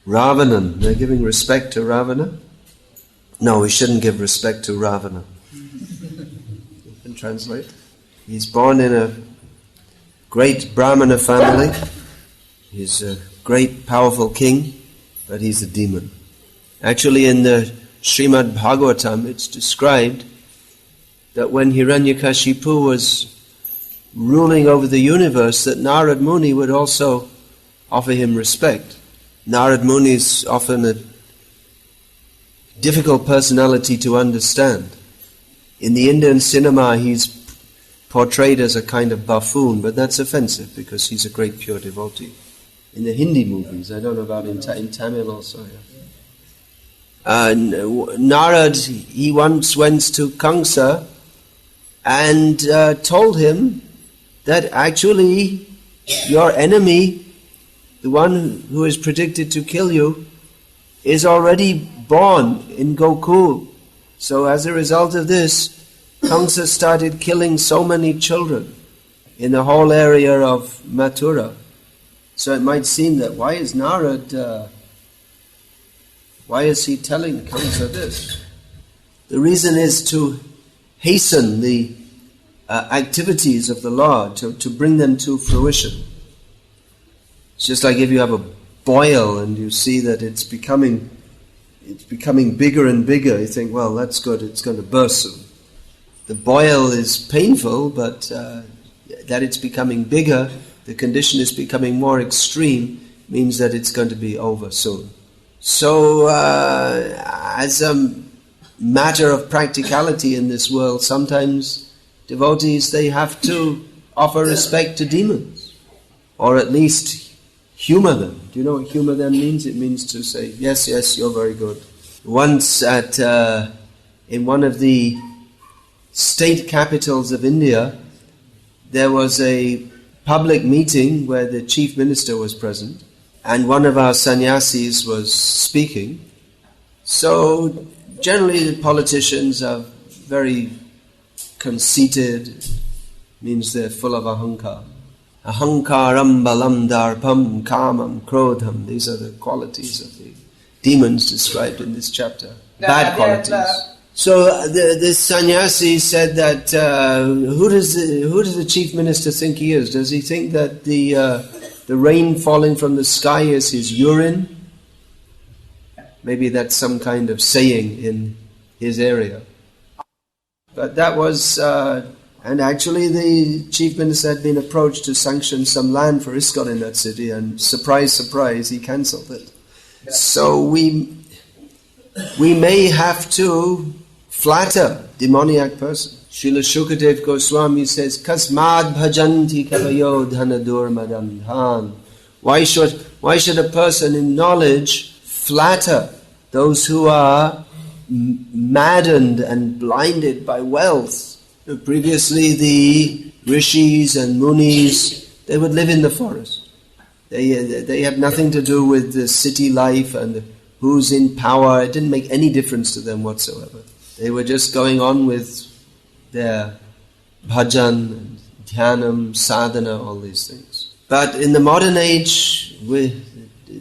Ravanan. They're giving respect to Ravana. No, we shouldn't give respect to Ravana. You can translate. He's born in a great Brahmana family. He's a great, powerful king, but he's a demon. Actually, in the Srimad Bhagavatam, it's described that when Hiranyakashipu was ruling over the universe, that Narad Muni would also offer him respect. Narad Muni is often a difficult personality to understand. In the Indian cinema, he's portrayed as a kind of buffoon, but that's offensive because he's a great pure devotee. In the Hindi movies, I don't know about in Tamil also. Yeah. Narad, he once went to Kamsa and told him that actually your enemy, the one who is predicted to kill you, is already born in Gokul. So as a result of this, Kamsa started killing so many children in the whole area of Mathura. So it might seem that why is Narad, why is he telling Kamsa this? The reason is to hasten the activities of the Lord, to bring them to fruition. It's just like if you have a boil and you see that it's becoming bigger and bigger, you think, well, that's good, it's going to burst soon. The boil is painful, but that it's becoming bigger, the condition is becoming more extreme, means that it's going to be over soon. So, as a matter of practicality in this world, sometimes devotees, they have to offer respect to demons, or at least humor them. Do you know what humor them means? It means to say, yes, yes, you're very good. Once in one of the state capitals of India, there was a public meeting where the chief minister was present, and one of our sannyasis was speaking. So generally the politicians are very conceited, means they're full of ahankar. Ahankaram balam darpam kamam krodham. These are the qualities of the demons described in this chapter. Bad qualities. So this sannyasi said that who does the chief minister think he is? Does he think that the rain falling from the sky is his urine? Maybe that's some kind of saying in his area. But that was, and actually the chief minister had been approached to sanction some land for ISKCON in that city, and surprise, surprise, he cancelled it. So we may have to flatter demoniac person. Srila Shukadev Goswami says, Kasmad bhajanti kavayo dhanadur madandhan. Why should a person in knowledge flatter those who are maddened and blinded by wealth? Previously the rishis and munis, they would live in the forest. They had nothing to do with the city life and who's in power. It didn't make any difference to them whatsoever. They were just going on with their bhajan, dhyanam, sadhana, all these things. But in the modern age,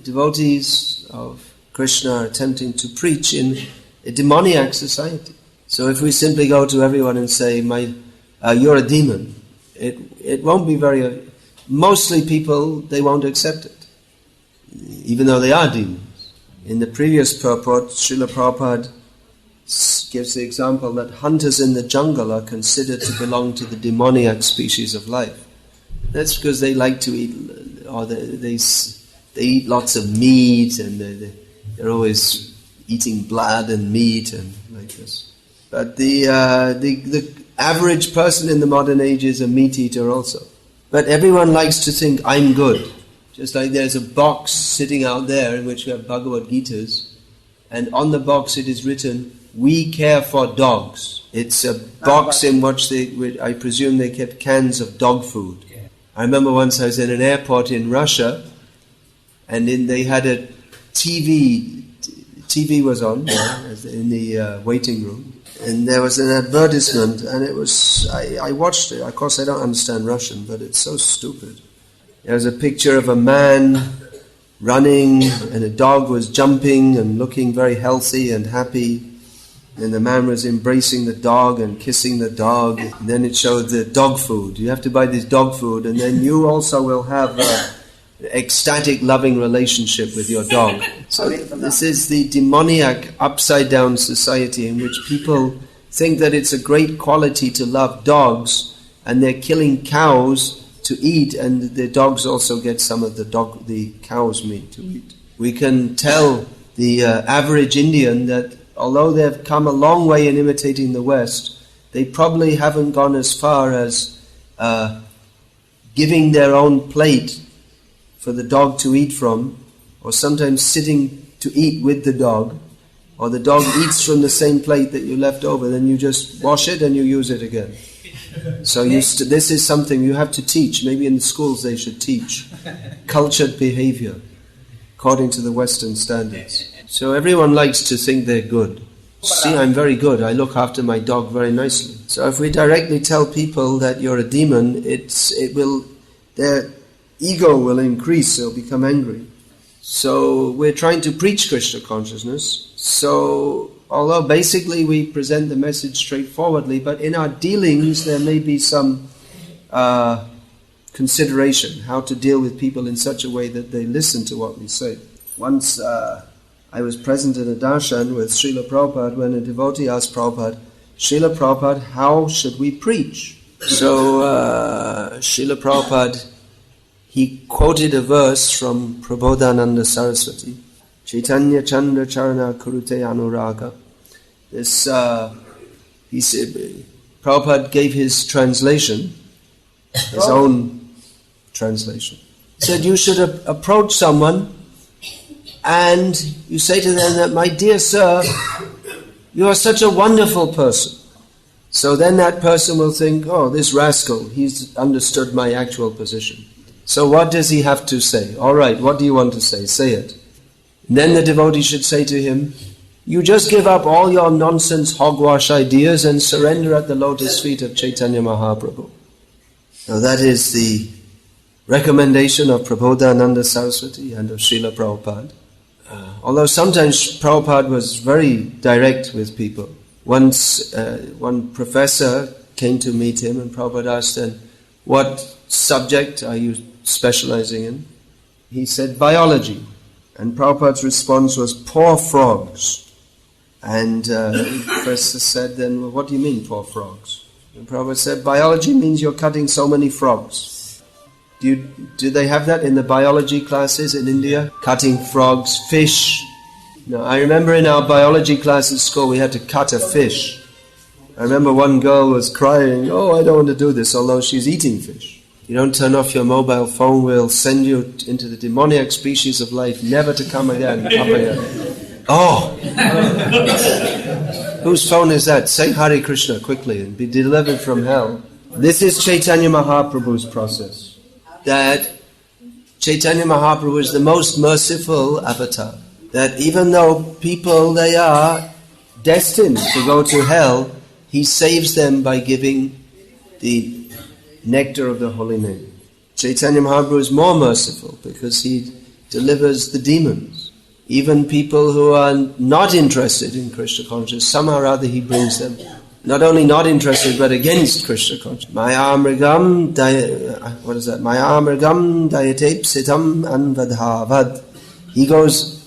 devotees of Krishna are attempting to preach in a demoniac society. So if we simply go to everyone and say, you're a demon, it won't be very... Mostly people, they won't accept it, even though they are demons. In the previous purport, Srila Prabhupada gives the example that hunters in the jungle are considered to belong to the demoniac species of life. That's because they like to eat, or they eat lots of meat, and they're always eating blood and meat and like this. But the average person in the modern age is a meat eater also. But everyone likes to think, I'm good. Just like there's a box sitting out there in which we have Bhagavad Gitas, and on the box it is written, we care for dogs. It's a box in which I presume they kept cans of dog food. I remember once I was in an airport in Russia, and they had a TV was on in the waiting room, and there was an advertisement, and it was, I watched it. Of course I don't understand Russian, but it's so stupid. There was a picture of a man running, and a dog was jumping and looking very healthy and happy. And the man was embracing the dog and kissing the dog. And then it showed the dog food. You have to buy this dog food, and then you also will have an ecstatic, loving relationship with your dog. So this is the demoniac, upside-down society in which people think that it's a great quality to love dogs, and they're killing cows to eat, and the dogs also get some of the cow's meat to eat. We can tell the average Indian that although they've come a long way in imitating the West, they probably haven't gone as far as giving their own plate for the dog to eat from, or sometimes sitting to eat with the dog, or the dog eats from the same plate that you left over, then you just wash it and you use it again. So this is something you have to teach. Maybe in the schools they should teach cultured behavior according to the Western standards. So everyone likes to think they're good. See, I'm very good. I look after my dog very nicely. So if we directly tell people that you're a demon, their ego will increase. They'll become angry. So we're trying to preach Krishna consciousness. So although basically we present the message straightforwardly, but in our dealings there may be some consideration how to deal with people in such a way that they listen to what we say. Once I was present in a darshan with Srila Prabhupada when a devotee asked Prabhupada, Srila Prabhupada, how should we preach? So Srila Prabhupada, he quoted a verse from Prabodhananda Saraswati, Chaitanya Chandra Charana Kurute Anuraga. This, he said, Prabhupada gave his translation, his own translation. He said, you should approach someone and you say to them that, my dear sir, you are such a wonderful person. So then that person will think, oh, this rascal, he's understood my actual position. So what does he have to say? All right, what do you want to say? Say it. And then the devotee should say to him, you just give up all your nonsense hogwash ideas and surrender at the lotus feet of Chaitanya Mahaprabhu. Now that is the recommendation of Prabodhananda Saraswati and of Srila Prabhupada. Although sometimes Prabhupada was very direct with people. Once one professor came to meet him and Prabhupada asked him, what subject are you specializing in? He said, biology. And Prabhupada's response was, poor frogs. And the professor said, then, well, what do you mean, poor frogs? And Prabhupada said, biology means you're cutting so many frogs. Do they have that in the biology classes in India? Cutting frogs, fish. No, I remember in our biology class at school we had to cut a fish. I remember one girl was crying, oh, I don't want to do this, although she's eating fish. You don't turn off your mobile phone, we'll send you into the demoniac species of life, never to come again, up again. Oh! Whose phone is that? Say Hare Krishna quickly and be delivered from hell. This is Chaitanya Mahaprabhu's process. That Chaitanya Mahaprabhu is the most merciful avatar. That even though people, they are destined to go to hell, he saves them by giving the nectar of the holy name. Chaitanya Mahaprabhu is more merciful because he delivers the demons. Even people who are not interested in Krishna consciousness, somehow or other he brings them. Not only not interested, but against Krishna consciousness. Maya mrigam dayate psitam anvadhavad. He goes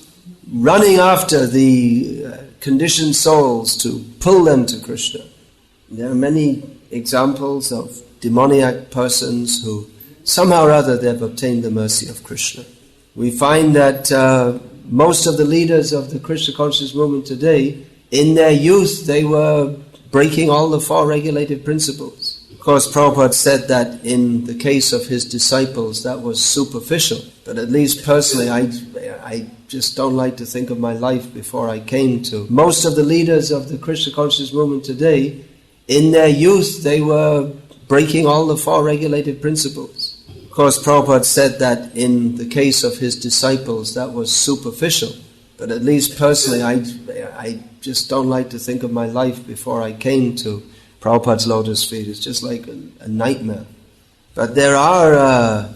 running after the conditioned souls to pull them to Krishna. There are many examples of demoniac persons who somehow or other they've obtained the mercy of Krishna. We find that most of the leaders of the Krishna consciousness movement today, in their youth they were breaking all the four regulated principles. Of course, Prabhupada said that in the case of his disciples that was superficial, but at least personally I just don't like to think of my life before I came to. Most of the leaders of the Krishna consciousness movement today, in their youth they were breaking all the four regulated principles. Of course, Prabhupada said that in the case of his disciples that was superficial, but at least personally I just don't like to think of my life before I came to Prabhupada's lotus feet. It's just like a nightmare. But there are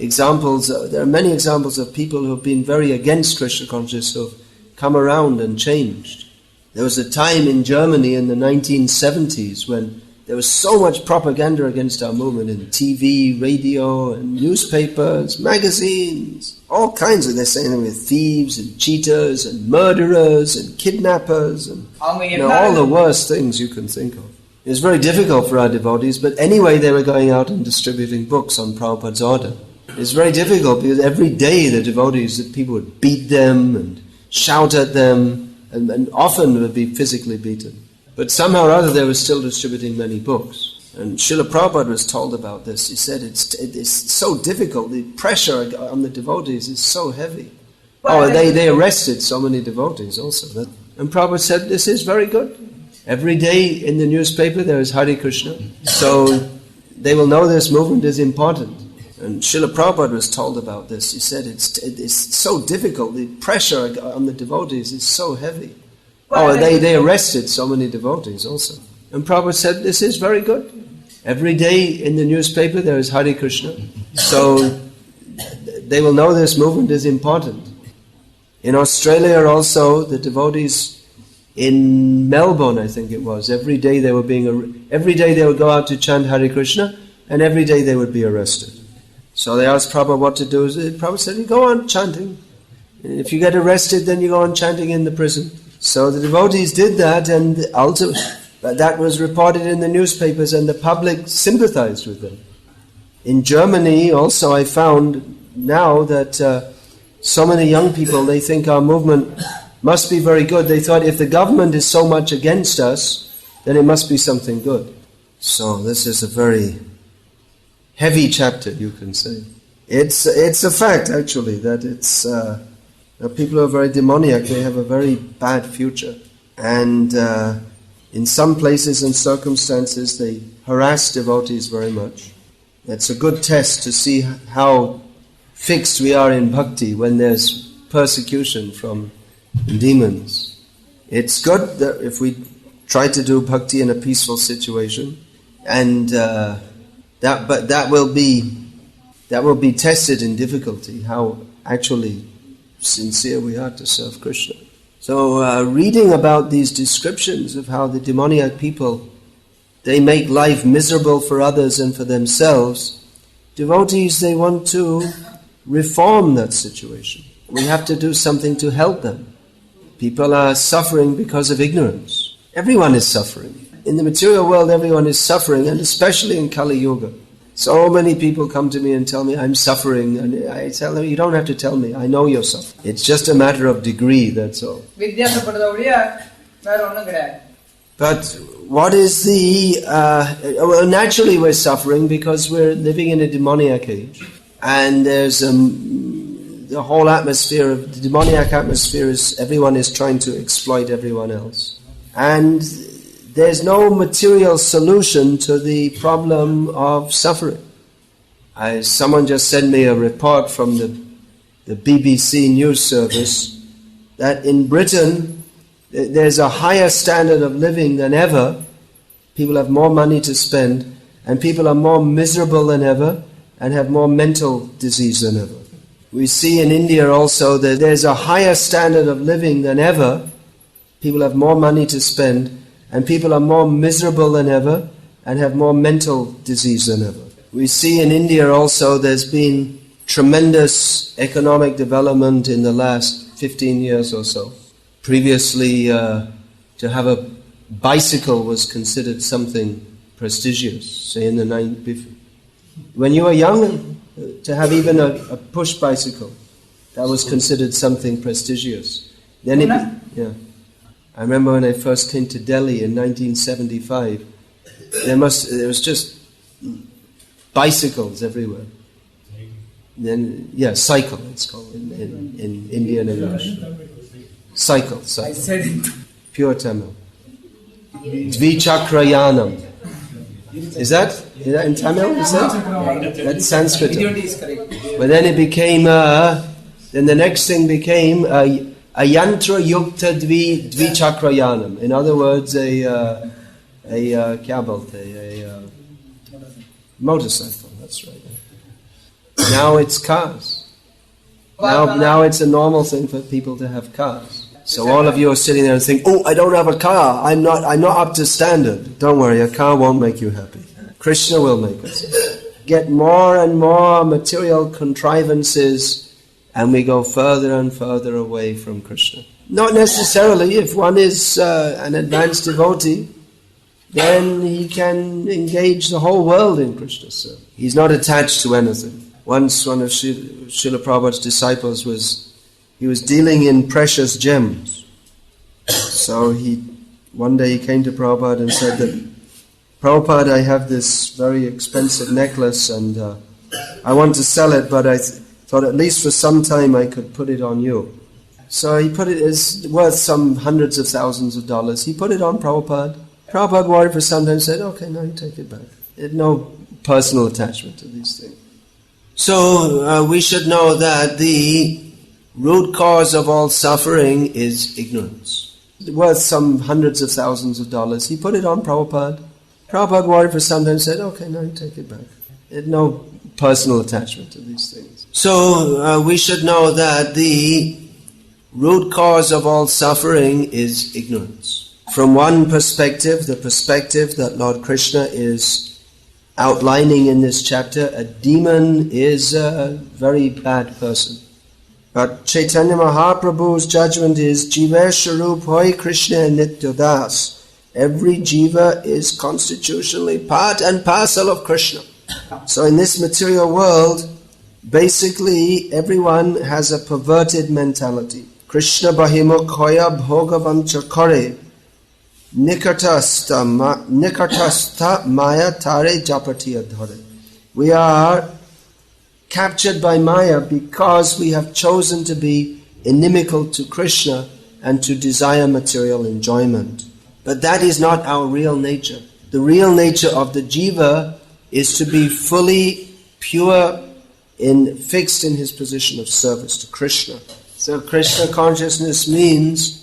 examples, there are many examples of people who have been very against Krishna consciousness who have come around and changed. There was a time in Germany in the 1970s when there was so much propaganda against our movement in TV, radio, and newspapers, magazines, all kinds of, they're saying we're thieves and cheaters and murderers and kidnappers and all the worst things you can think of. It was very difficult for our devotees, but anyway they were going out and distributing books on Prabhupada's order. It was very difficult because every day the devotees, people would beat them and shout at them, and often would be physically beaten. But somehow or other they were still distributing many books. And Srila Prabhupada was told about this. He said it's so difficult, the pressure on the devotees is so heavy. They arrested so many devotees also. And Prabhupada said, this is very good. Every day in the newspaper there is Hare Krishna. So they will know this movement is important. And Srila Prabhupada was told about this. He said it's so difficult, the pressure on the devotees is so heavy. They arrested so many devotees also. And Prabhupada said, this is very good. Every day in the newspaper there is Hare Krishna. So they will know this movement is important. In Australia also, the devotees in Melbourne, I think it was, every day they would go out to chant Hare Krishna, and every day they would be arrested. So they asked Prabhupada what to do. Prabhupada said, you go on chanting. And if you get arrested, then you go on chanting in the prison. So the devotees did that, and that was reported in the newspapers, and the public sympathized with them. In Germany also I found now that so many young people, they think our movement must be very good. They thought if the government is so much against us, then it must be something good. So this is a very heavy chapter, you can say. It's a fact, actually, that it's people who are very demoniac, they have a very bad future. And in some places and circumstances, they harass devotees very much. It's a good test to see how fixed we are in bhakti when there's persecution from demons. It's good that if we try to do bhakti in a peaceful situation, and that will be tested in difficulty, how actually sincere we are to serve Krishna. So reading about these descriptions of how the demoniac people, they make life miserable for others and for themselves, devotees, they want to reform that situation. We have to do something to help them. People are suffering because of ignorance. Everyone is suffering. In the material world, everyone is suffering, and especially in Kali Yuga. So many people come to me and tell me, I'm suffering, and I tell them, you don't have to tell me, I know you're suffering. It's just a matter of degree, that's all. But what is naturally we're suffering because we're living in a demoniac age. And there's the whole atmosphere of the demoniac atmosphere is everyone is trying to exploit everyone else. And there's no material solution to the problem of suffering. Someone just sent me a report from the BBC news service that in Britain there's a higher standard of living than ever. People have more money to spend, and people are more miserable than ever and have more mental disease than ever. We see in India also that there's a higher standard of living than ever. People have more money to spend, and people are more miserable than ever and have more mental disease than ever. We see in India also there's been tremendous economic development in the last 15 years or so. Previously, to have a bicycle was considered something prestigious, say in the 90s. When you were young, to have even a push bicycle, that was considered something prestigious. Then I remember when I first came to Delhi in 1975, there was just bicycles everywhere. Then cycle it's called in Indian English. Cycle. I said it. Pure Tamil. Dvichakrayanam. Is that in Tamil? Is that? That's Sanskrit. But then it became. Then the next thing became a yantra yukta dvichakrayanam. In other words, a motorcycle. That's right. Now it's cars. Now it's a normal thing for people to have cars. So all of you are sitting there and think, oh, I don't have a car. I'm not up to standard. Don't worry, a car won't make you happy. Krishna will make us get more and more material contrivances, and we go further and further away from Krishna. Not necessarily. If one is an advanced devotee, then he can engage the whole world in Krishna's service. He's not attached to anything. Once one of Srila Prabhupada's disciples was dealing in precious gems. So one day he came to Prabhupada and said that, Prabhupada, I have this very expensive necklace and I want to sell it, but I thought at least for some time I could put it on you. So he put it, it's worth some hundreds of thousands of dollars. He put it on Prabhupada. Prabhupada worried for some time and said, okay, now you take it back. He had no personal attachment to these things. So we should know that the root cause of all suffering is ignorance. Worth some hundreds of thousands of dollars. He put it on Prabhupada. Prabhupada worried for some time and said, okay, now you take it back. He had no personal attachment to these things. So we should know that the root cause of all suffering is ignorance. From one perspective, the perspective that Lord Krishna is outlining in this chapter, a demon is a very bad person. But Chaitanya Mahaprabhu's judgment is Jiva Sharup Hoy Krishna Nitya Das. Every jiva is constitutionally part and parcel of Krishna. So in this material world, basically everyone has a perverted mentality. Krishna Bahimuk Hoya Bhogavancha Kare Nikatasta Maya Tare Japatiya Dhare. We are captured by Maya because we have chosen to be inimical to Krishna and to desire material enjoyment. But that is not our real nature. The real nature of the jiva is to be fully pure, fixed in his position of service to Krishna. So Krishna consciousness means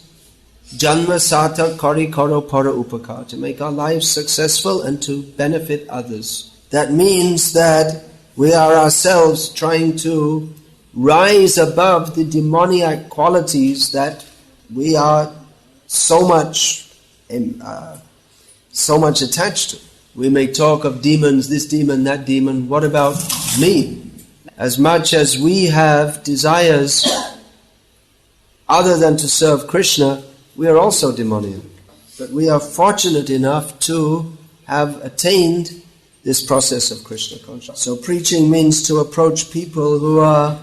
Janma Sata Kari Karo Para Upakar, to make our lives successful and to benefit others. That means that we are ourselves trying to rise above the demoniac qualities that we are so much attached to. We may talk of demons, this demon, that demon. What about me? As much as we have desires other than to serve Krishna, we are also demoniac. But we are fortunate enough to have attained this process of Krishna consciousness. So preaching means to approach people who are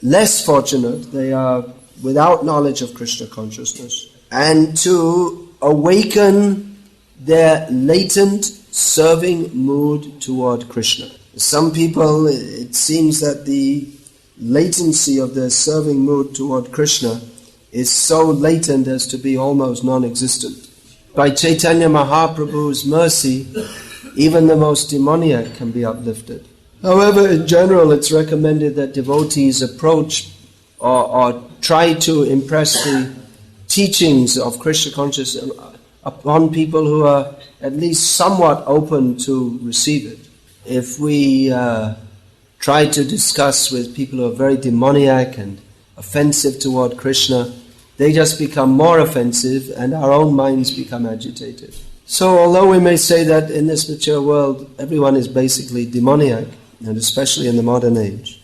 less fortunate, they are without knowledge of Krishna consciousness, and to awaken their latent serving mood toward Krishna. Some people, it seems that the latency of their serving mood toward Krishna is so latent as to be almost non-existent. By Chaitanya Mahaprabhu's mercy, even the most demoniac can be uplifted. However, in general, it's recommended that devotees approach or try to impress the teachings of Krishna consciousness upon people who are at least somewhat open to receive it. If we try to discuss with people who are very demoniac and offensive toward Krishna, they just become more offensive and our own minds become agitated. So although we may say that in this mature world everyone is basically demoniac, and especially in the modern age,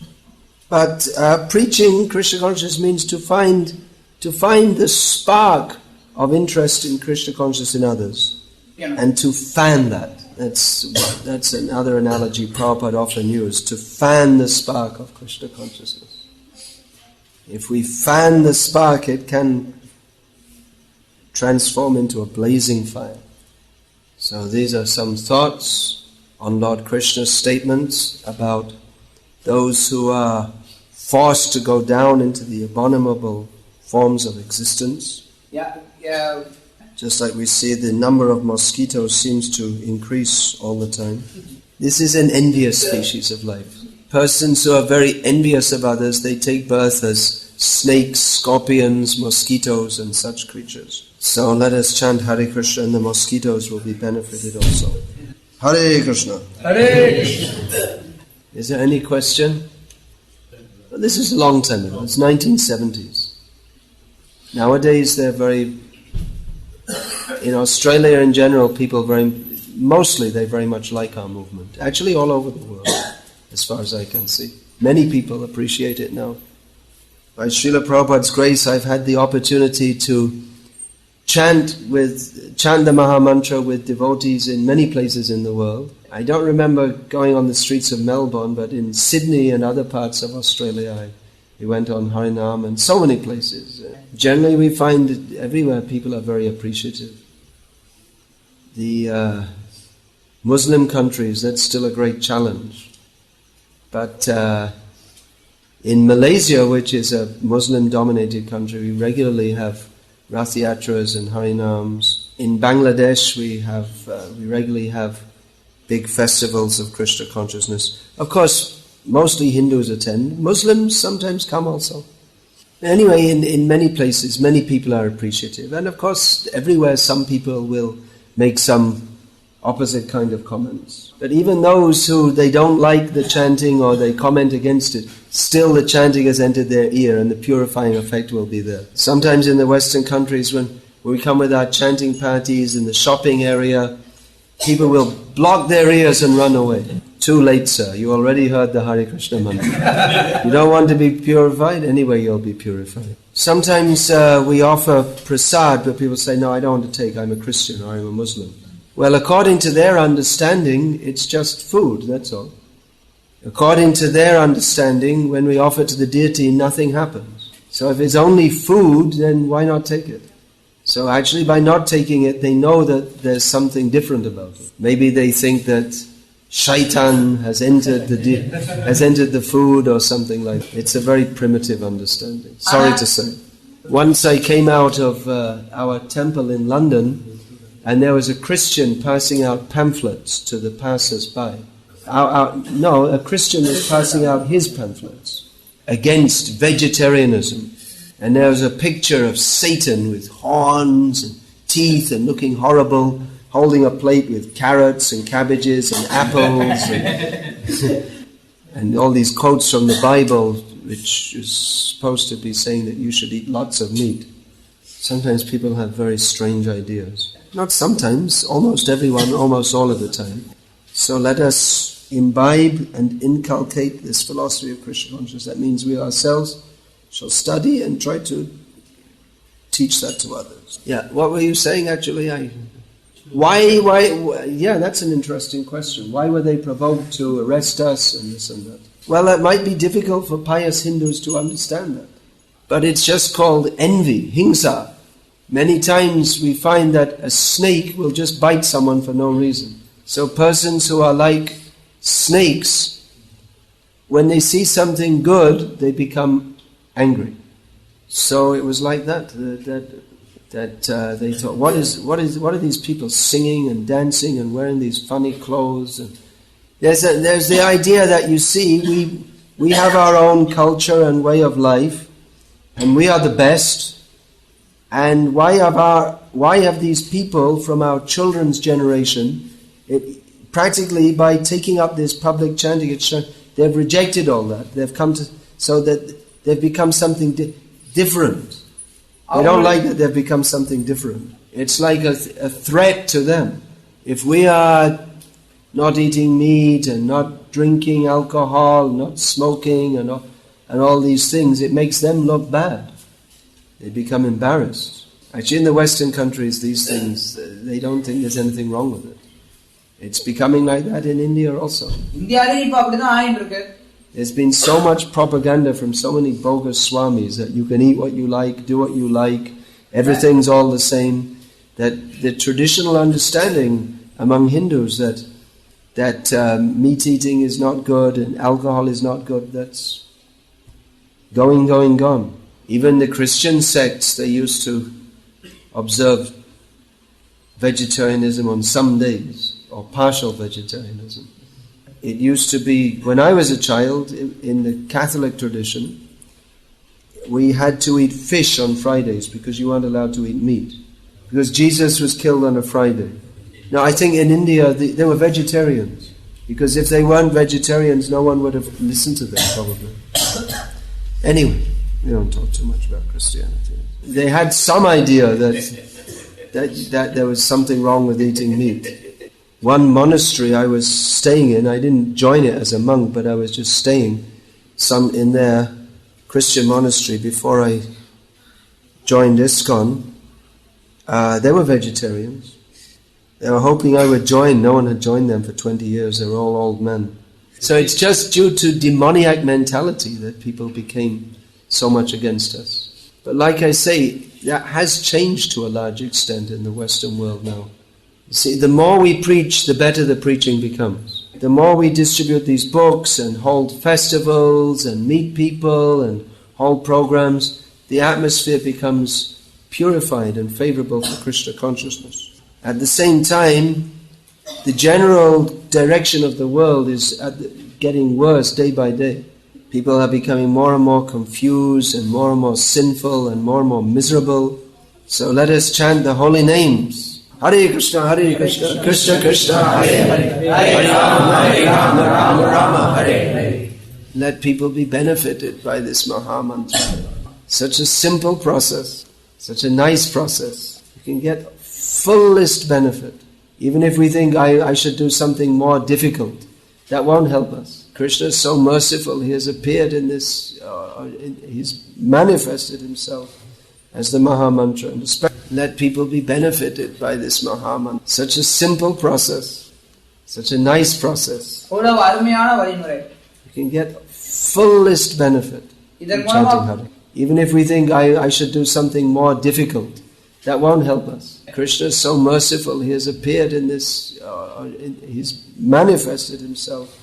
but preaching Krishna consciousness means to find the spark of interest in Krishna consciousness in others, and to fan that. That's another analogy Prabhupada often used, to fan the spark of Krishna consciousness. If we fan the spark, it can transform into a blazing fire. So these are some thoughts on Lord Krishna's statements about those who are forced to go down into the abominable forms of existence. Yeah. Just like we see the number of mosquitoes seems to increase all the time. This is an envious species of life. Persons who are very envious of others, they take birth as snakes, scorpions, mosquitoes and such creatures. So let us chant Hare Krishna and the mosquitoes will be benefited also. Hare Krishna. Hare Krishna. Is there any question? This is a long time ago. It's 1970s. Nowadays, they're very... In Australia in general, people mostly they very much like our movement. Actually, all over the world, as far as I can see. Many people appreciate it now. By Srila Prabhupada's grace, I've had the opportunity to chant the Maha Mantra with devotees in many places in the world. I don't remember going on the streets of Melbourne, but in Sydney and other parts of Australia, we went on Harinam and so many places. Generally, we find that everywhere people are very appreciative. The Muslim countries, that's still a great challenge. But in Malaysia, which is a Muslim-dominated country, we regularly have Rath Yatras and Harinams. In Bangladesh, we regularly have big festivals of Krishna consciousness. Of course, mostly Hindus attend. Muslims sometimes come also. Anyway, in many places, many people are appreciative. And of course, everywhere some people will make some opposite kind of comments. But even those who they don't like the chanting or they comment against it, still the chanting has entered their ear and the purifying effect will be there. Sometimes in the Western countries when we come with our chanting parties in the shopping area, people will block their ears and run away. Too late, sir. You already heard the Hare Krishna mantra. You don't want to be purified? Anyway, you'll be purified. Sometimes we offer prasad, but people say, no, I don't want to take. I'm a Christian or I'm a Muslim. Well, according to their understanding, it's just food, that's all. According to their understanding, when we offer to the deity, nothing happens. So if it's only food, then why not take it? So actually by not taking it, they know that there's something different about it. Maybe they think that shaitan has entered the food or something like that. It's a very primitive understanding. Sorry to say. Once I came out of our temple in London, and there was a Christian passing out pamphlets to the passers-by. A Christian was passing out his pamphlets against vegetarianism. And there was a picture of Satan with horns and teeth and looking horrible, holding a plate with carrots and cabbages and apples and all these quotes from the Bible, which is supposed to be saying that you should eat lots of meat. Sometimes people have very strange ideas. Not sometimes, almost everyone, almost all of the time. So let us imbibe and inculcate this philosophy of Krishna consciousness. That means we ourselves shall study and try to teach that to others. Yeah, what were you saying actually? Yeah, that's an interesting question. Why were they provoked to arrest us and this and that? Well, it might be difficult for pious Hindus to understand that. But it's just called envy, hingsa. Many times we find that a snake will just bite someone for no reason. So persons who are like snakes, when they see something good, they become angry. So it was like that they thought, what are these people singing and dancing and wearing these funny clothes? And there's the idea that, you see, we have our own culture and way of life, and we are the best. And why have these people from our children's generation, practically by taking up this public chanting, they've rejected all that. They've come to, so that they've become something different. They don't like that they've become something different. It's like a threat to them. If we are not eating meat and not drinking alcohol, not smoking and all these things, it makes them look bad. They become embarrassed. Actually, in the Western countries, these things, they don't think there's anything wrong with it. It's becoming like that in India also. There's been so much propaganda from so many bogus swamis that you can eat what you like, do what you like, everything's all the same. That the traditional understanding among Hindus that meat eating is not good and alcohol is not good, that's gone. Even the Christian sects, they used to observe vegetarianism on some days, or partial vegetarianism. It used to be, when I was a child, in the Catholic tradition, we had to eat fish on Fridays because you weren't allowed to eat meat. Because Jesus was killed on a Friday. Now I think in India they were vegetarians. Because if they weren't vegetarians, no one would have listened to them probably. Anyway, we don't talk too much about Christianity. They had some idea that there was something wrong with eating meat. One monastery I was staying in, I didn't join it as a monk, but I was just staying in their Christian monastery before I joined ISKCON. They were vegetarians. They were hoping I would join. No one had joined them for 20 years. They were all old men. So it's just due to demoniac mentality that people became so much against us. But like I say, that has changed to a large extent in the Western world now. You see, the more we preach, the better the preaching becomes. The more we distribute these books and hold festivals and meet people and hold programs, the atmosphere becomes purified and favorable for Krishna consciousness. At the same time, the general direction of the world is getting worse day by day. People are becoming more and more confused and more sinful and more miserable. So let us chant the holy names. Hare Krishna, Krishna Krishna, Hare Hare, Hare Rama, Rama Rama, Hare Hare. Let people be benefited by this Maha Mantra. Such a simple process, such a nice process. You can get fullest benefit. Even if we think I should do something more difficult, that won't help us. Krishna is so merciful. He has appeared in this, he's manifested himself as the Maha Mantra. And let people be benefited by this Maha Mantra. Such a simple process, such a nice process. You can get fullest benefit from chanting Hare. Even if we think I should do something more difficult, that won't help us. Krishna is so merciful. He has appeared in this, he's manifested himself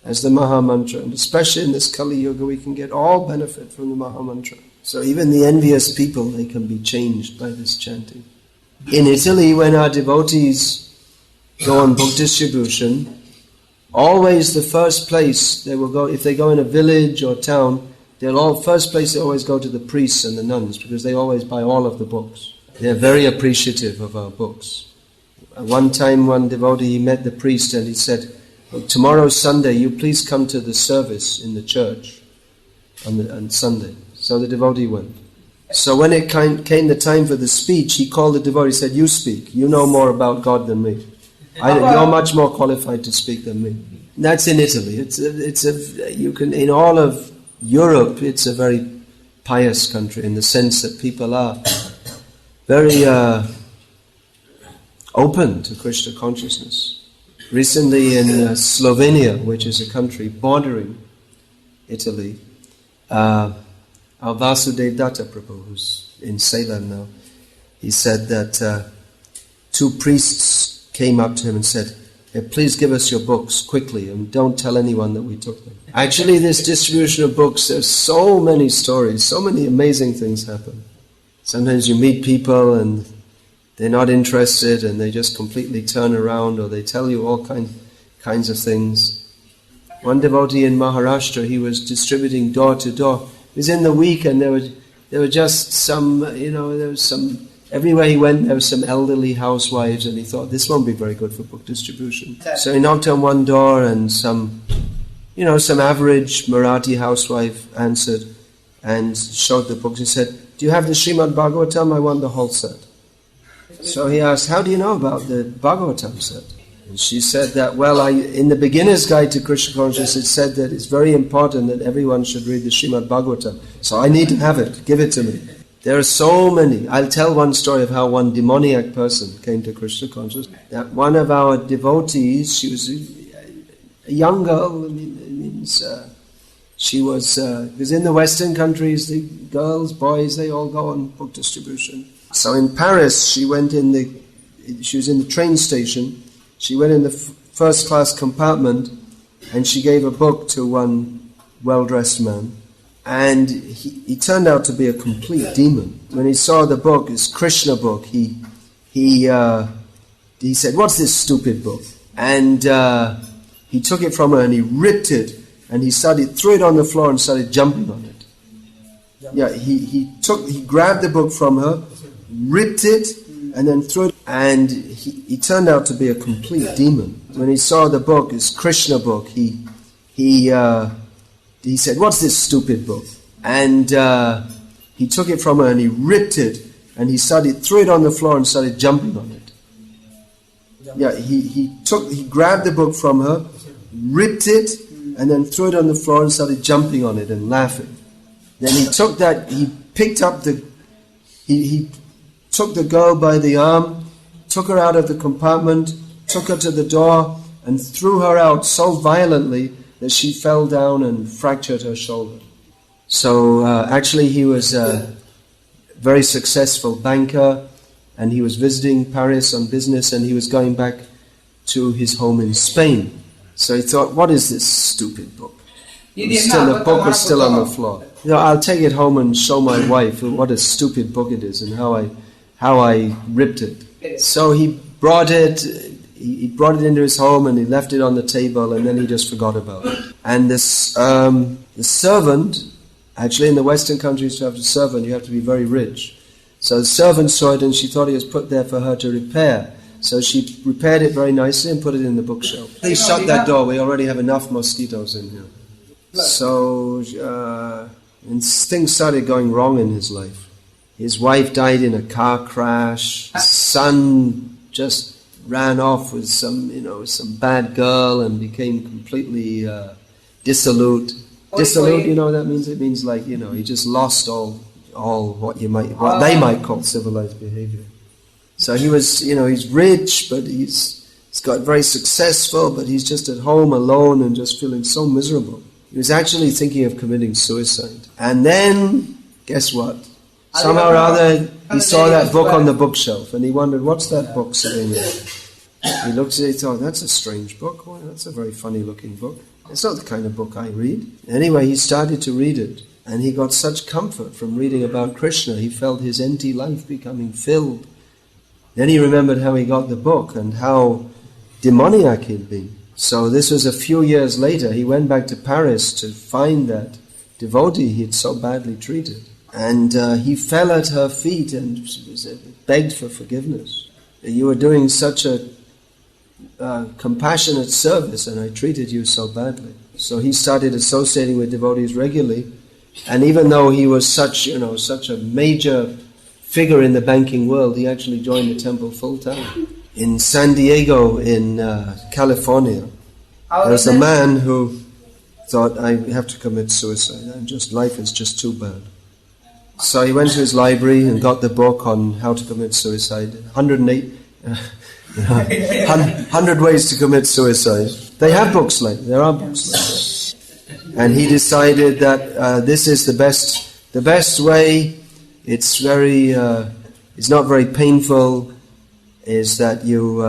as the Maha Mantra. And especially in this Kali Yuga, we can get all benefit from the Maha Mantra. So even the envious people, they can be changed by this chanting. In Italy, when our devotees go on book distribution, always the first place they will go, if they go in a village or town, first place they always go to the priests and the nuns, because they always buy all of the books. They're very appreciative of our books. One time one devotee, he met the priest and he said, well, tomorrow's Sunday, you please come to the service in the church on Sunday. So the devotee went. So when it came the time for the speech, he called the devotee, he said, you speak, you know more about God than me. You're much more qualified to speak than me. And that's in Italy. In all of Europe, it's a very pious country in the sense that people are very open to Krishna consciousness. Recently in Slovenia, which is a country bordering Italy, our Vasudev Datta Prabhu, who's in Salem now, he said that two priests came up to him and said, hey, please give us your books quickly and don't tell anyone that we took them. Actually, this distribution of books, there's so many stories, so many amazing things happen. Sometimes you meet people and they're not interested and they just completely turn around, or they tell you all kinds of things. One devotee in Maharashtra, he was distributing door to door. It was in the week and there were just some, everywhere he went there were some elderly housewives, and he thought this won't be very good for book distribution. So he knocked on one door and some average Marathi housewife answered and showed the books. He said, do you have the Srimad Bhagavatam? I want the whole set. So he asked, how do you know about the Bhagavatam set? And she said that, in the Beginner's Guide to Krishna Consciousness, it said that it's very important that everyone should read the Srimad Bhagavatam. So I need to have it. Give it to me. There are so many. I'll tell one story of how one demoniac person came to Krishna Consciousness. That one of our devotees, she was a young girl, she was, because in the Western countries, the girls, boys, they all go on book distribution. So in Paris, she was in the train station, she went in the first class compartment, and she gave a book to one well-dressed man. And he turned out to be a complete demon. When he saw the book, his Krishna book, he said, what's this stupid book? And he took it from her and he ripped it, and he threw it on the floor and started jumping on it. Yeah, he grabbed the book from her, ripped it, and then threw it. And he turned out to be a complete demon. When he saw the book, his Krishna book, he said, what's this stupid book? And he took it from her and he ripped it, and he threw it on the floor and started jumping on it. Yeah, he grabbed the book from her, ripped it, and then threw it on the floor and started jumping on it and laughing. Then he took the girl by the arm, took her out of the compartment, took her to the door, and threw her out so violently that she fell down and fractured her shoulder. So actually he was a very successful banker, and he was visiting Paris on business, and he was going back to his home in Spain. So he thought, what is this stupid book? The book was still on the floor. I'll take it home and show my wife what a stupid book it is and how I ripped it. So he brought it into his home and he left it on the table, and then he just forgot about it. And this the servant, actually in the Western countries to have a servant you have to be very rich. So the servant saw it and she thought it was put there for her to repair. So she repaired it very nicely and put it in the bookshelf. Please shut that door, we already have enough mosquitoes in here. So and things started going wrong in his life. His wife died in a car crash. His son just ran off with some bad girl and became completely dissolute. Dissolute, you know what that means? It means like, he just lost all what they might call civilized behavior. So he was, he's rich, but he's got very successful, but he's just at home alone and just feeling so miserable. He was actually thinking of committing suicide. And then, guess what? Somehow or other, he saw that book on the bookshelf, and he wondered, what's that book sitting there? He looked at it and thought, that's a strange book. Well, that's a very funny-looking book. It's not the kind of book I read. Anyway, he started to read it, and he got such comfort from reading about Krishna. He felt his empty life becoming filled. Then he remembered how he got the book and how demoniac he'd been. So this was a few years later. He went back to Paris to find that devotee he had so badly treated. And he fell at her feet and begged for forgiveness. You were doing such a compassionate service and I treated you so badly. So he started associating with devotees regularly. And even though he was such a major figure in the banking world, he actually joined the temple full time. In San Diego, in California, there was a man who thought, I have to commit suicide. Life is just too bad. So he went to his library and got the book on how to commit suicide. 100 ways to commit suicide. There are books like that. And he decided that this is the best way. It's not very painful. Is that you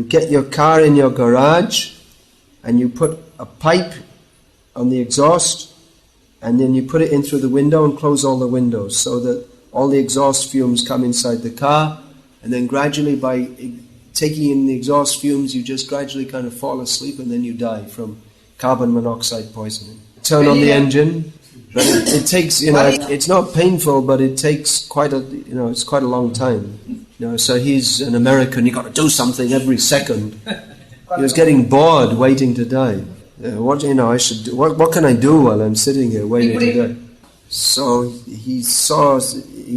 get your car in your garage and you put a pipe on the exhaust, and then you put it in through the window and close all the windows so that all the exhaust fumes come inside the car, and then gradually by taking in the exhaust fumes you just gradually kind of fall asleep and then you die from carbon monoxide poisoning. Turn on the engine, but it takes, it's not painful, but it takes it's quite a long time. So he's an American, you got to do something every second. He was getting bored waiting to die. What can I do while I'm sitting here waiting to die? So he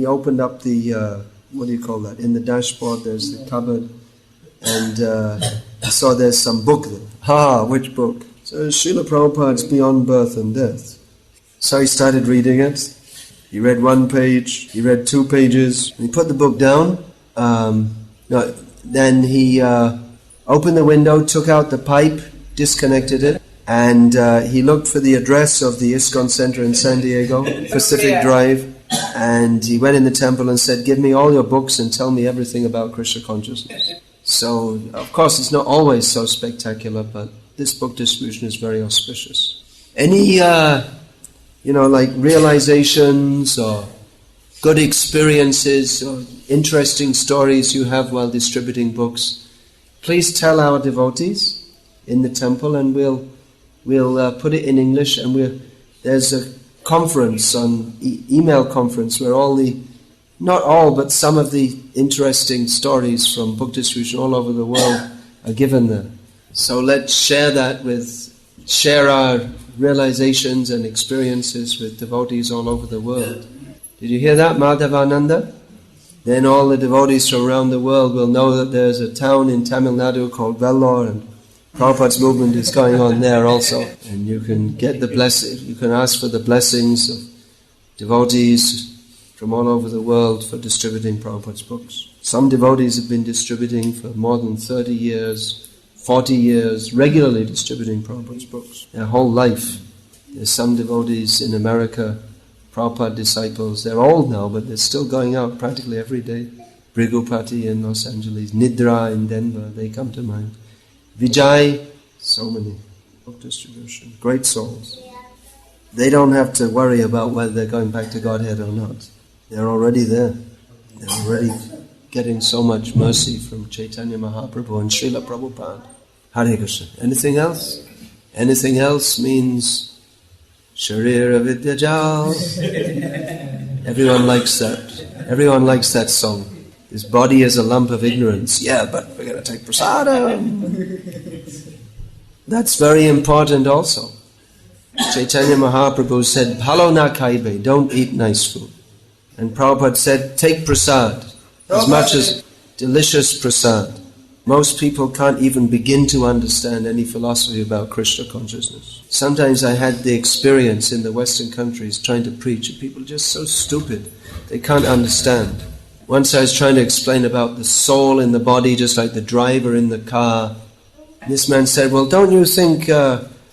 opened up the, in the dashboard there's the cupboard, and he saw there's some book there. Which book? So Srila Prabhupada's Beyond Birth and Death. So he started reading it. He read 1 page, he read 2 pages, and he put the book down. Then he opened the window, took out the pipe, disconnected it, and he looked for the address of the ISKCON Center in San Diego, Pacific Drive, and he went in the temple and said, give me all your books and tell me everything about Krishna consciousness. So, of course, it's not always so spectacular, but this book distribution is very auspicious. Any, realizations or good experiences or interesting stories you have while distributing books, please tell our devotees in the temple, and we'll put it in English, and there's a conference email conference where not all, but some of the interesting stories from book distribution all over the world are given there. So let's share our realizations and experiences with devotees all over the world. Did you hear that, Madhavananda? Then all the devotees from around the world will know that there's a town in Tamil Nadu called Vellore, and Prabhupada's movement is going on there also. And you can get the blessing, you can ask for the blessings of devotees from all over the world for distributing Prabhupada's books. Some devotees have been distributing for more than 30 years, 40 years, regularly distributing Prabhupada's books, their whole life. There's some devotees in America, Prabhupada disciples, they're old now, but they're still going out practically every day. Brigupati in Los Angeles, Nidra in Denver, they come to mind. Vijay, so many book distribution, great souls. They don't have to worry about whether they're going back to Godhead or not. They're already there. They're already getting so much mercy from Chaitanya Mahaprabhu and Srila Prabhupada. Hare Krishna. Anything else? Anything else means Sharira Vidyajal. Everyone likes that. Everyone likes that song. This body is a lump of ignorance. Yeah, but we're going to take prasadam. That's very important also. Chaitanya Mahaprabhu said, Bhalo na kaibe, don't eat nice food. And Prabhupada said, take prasad, as much as delicious prasad. Most people can't even begin to understand any philosophy about Krishna consciousness. Sometimes I had the experience in the Western countries trying to preach, and people are just so stupid, they can't understand. Once I was trying to explain about the soul in the body, just like the driver in the car. This man said, well, don't you think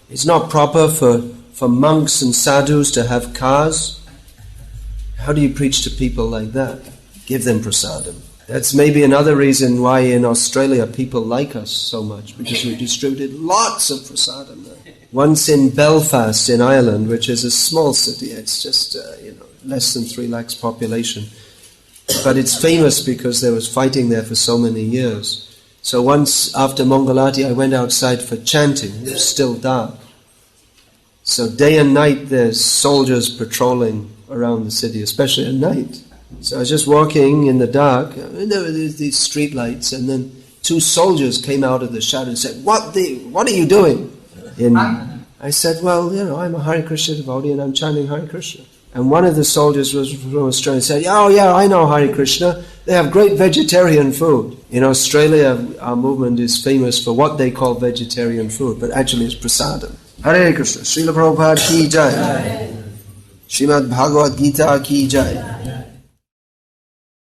it's not proper for monks and sadhus to have cars? How do you preach to people like that? Give them prasadam. That's maybe another reason why in Australia people like us so much, because we distributed lots of prasadam there. Once in Belfast in Ireland, which is a small city, it's just less than 3 lakhs population, but it's famous because there was fighting there for so many years. So once after Mangalati I went outside for chanting. It was still dark. So day and night there's soldiers patrolling around the city, especially at night. So I was just walking in the dark, and there were these street lights, and then 2 soldiers came out of the shadow and said, What are you doing? And I said, well, I'm a Hare Krishna devotee and I'm chanting Hare Krishna. And one of the soldiers was from Australia and said, oh yeah, I know Hare Krishna. They have great vegetarian food. In Australia, our movement is famous for what they call vegetarian food, but actually it's prasadam. Hare Krishna. Srila Prabhupada ki jai. Srimad Bhagavad Gita ki jai.